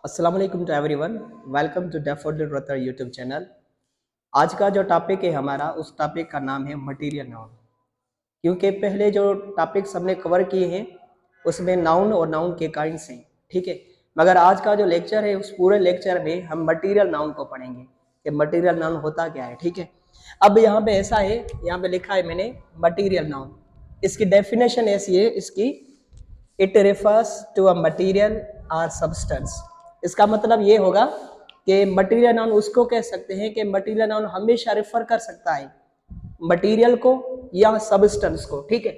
अस्सलाम वालेकुम to everyone. Welcome to Daffodil रतर यूट्यूब चैनल। आज का जो टॉपिक है हमारा, उस टॉपिक का नाम है मटेरियल नाउन। क्योंकि पहले जो टॉपिक्स हमने कवर किए हैं उसमें नाउन और नाउन के काइंड्स हैं, ठीक है। मगर आज का जो लेक्चर है उस पूरे लेक्चर में हम मटेरियल नाउन को पढ़ेंगे कि मटेरियल नाउन होता क्या है, ठीक है। अब यहाँ पे ऐसा है, यहाँ पे लिखा है मैंने मटेरियल नाउन। इसकी डेफिनेशन ऐसी है इसकी, it refers to a material और सब्सटेंस। इसका मतलब ये होगा कि मटेरियल नाउन उसको कह सकते हैं कि मटेरियल नाउन हमेशा रेफर कर सकता है मटेरियल को या सब्सटेंस को, ठीक है।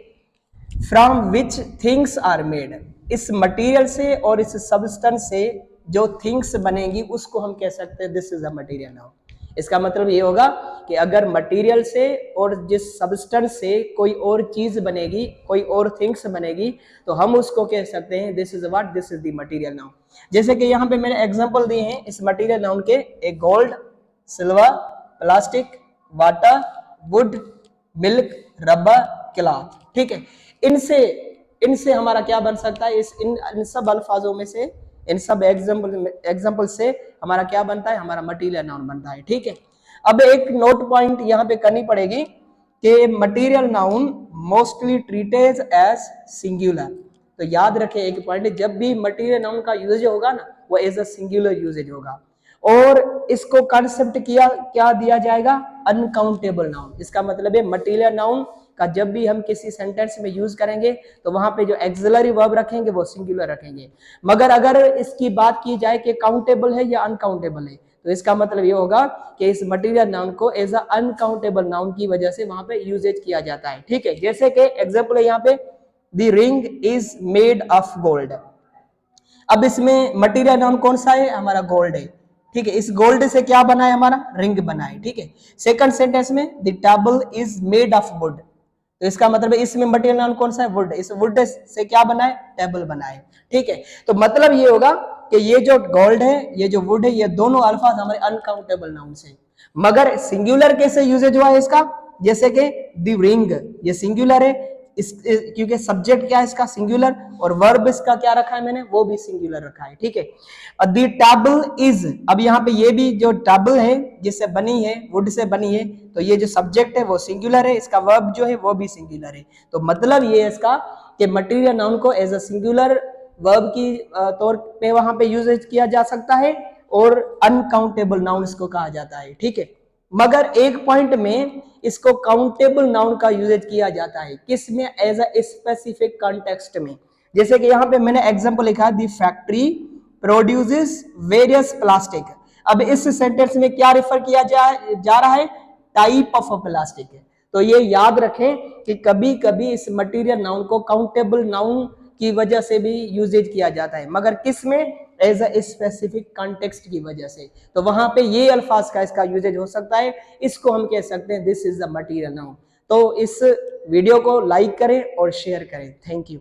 From which things are made, इस मटेरियल से और इस सब्सटेंस से जो थिंग्स बनेंगी उसको हम कह सकते हैं this is a material noun. इसका मतलब ये होगा कि अगर मटेरियल से और जिस सब्सटेंस से कोई और चीज बनेगी, कोई और थिंग्स बनेगी, तो हम उसको कह सकते हैं this is what, this is the material noun. जैसे कि यहाँ पे मैंने एग्जांपल दिए हैं इस मटेरियल नाउन के, एक gold, silver, plastic, water, would, milk, rubber, cloth, ठीक है। इनसे इनसे हमारा क्या बन सकता है, इन सब अल्फाजों में से, इन सब एग्जाम्पल से हमारा क्या बनता है, हमारा मटेरियल नाउन बनता है, ठीक है। अब एक नोट पॉइंट यहाँ पे करनी पड़ेगी कि material noun mostly treated as singular. तो याद रखें एक पॉइंट, जब भी मटेरियल नाउन का यूजेज होगा ना, वो एज अ सिंगुलर यूजेज होगा। और इसको कंसेप्ट क्या दिया जाएगा, अनकाउंटेबल नाउन। इसका मतलब है मटेरियल नाउन का जब भी हम किसी सेंटेंस में यूज करेंगे तो वहां पे जो एक्सिलरी वर्ब रखेंगे वो सिंगुलर रखेंगे। मगर अगर इसकी बात की जाए कि काउंटेबल है या अनकाउंटेबल है, तो इसका मतलब ये होगा कि इस मटेरियल नाउन को एज अ अनकाउंटेबल नाउन की वजह से वहां पे यूजेज किया जाता है, ठीक है। जैसे कि एग्जांपल है यहाँ पे, the ring is made of gold. अब इसमें मटेरियल नाउन कौन सा है, हमारा गोल्ड है, ठीक है। इस गोल्ड से क्या बना है, हमारा रिंग बना है, ठीक है। सेकंड सेंटेंस में the table is made of would, तो इसका मतलब है इसमें मटेरियल नाउन कौन सा है, वुड। इस वुड से क्या बना है, टेबल बना है, ठीक है। तो मतलब ये होगा कि ये जो गोल्ड है, ये जो वुड है, ये दोनों अल्फाज हमारे अनकाउंटेबल नाउन से। मगर सिंगुलर कैसे यूजेज हुआ है इसका, जैसे कि द रिंग, ये सिंगुलर है क्योंकि सब्जेक्ट क्या है इसका, सिंगुलर, और वर्ब इसका क्या रखा है मैंने, वो भी सिंगुलर रखा है, ठीक है। द टेबल इज, अब यहाँ पे ये भी जो टेबल है जिससे बनी है, वुड से बनी है, तो ये जो सब्जेक्ट है वो सिंगुलर है, इसका वर्ब जो है वो भी सिंगुलर है। तो मतलब ये है इसका कि मटेरियल नाउन को एज अ सिंगुलर वर्ब की तौर पे वहां पे यूज किया जा सकता है, और अनकाउंटेबल नाउन इसको कहा जाता है, ठीक है। मगर एक पॉइंट में इसको काउंटेबल नाउन का यूजेज किया जाता है, किसमें, एज अ स्पेसिफिक कॉन्टेक्स्ट में। जैसे कि यहाँ पे मैंने एग्जांपल लिखा है, the factory produces various plastic. अब इस सेंटेंस में क्या रेफर किया जा रहा है, टाइप ऑफ प्लास्टिक है। तो ये याद रखें कि कभी कभी इस मटेरियल नाउन को काउंटेबल नाउन की वजह से भी यूजेज किया जाता है, मगर किस में, एज अ स्पेसिफिक कॉन्टेक्स्ट की वजह से। तो वहां पे ये अल्फाज का इसका यूजेज हो सकता है, इसको हम कह सकते हैं this is the material noun. तो इस वीडियो को लाइक करें और शेयर करें। Thank you.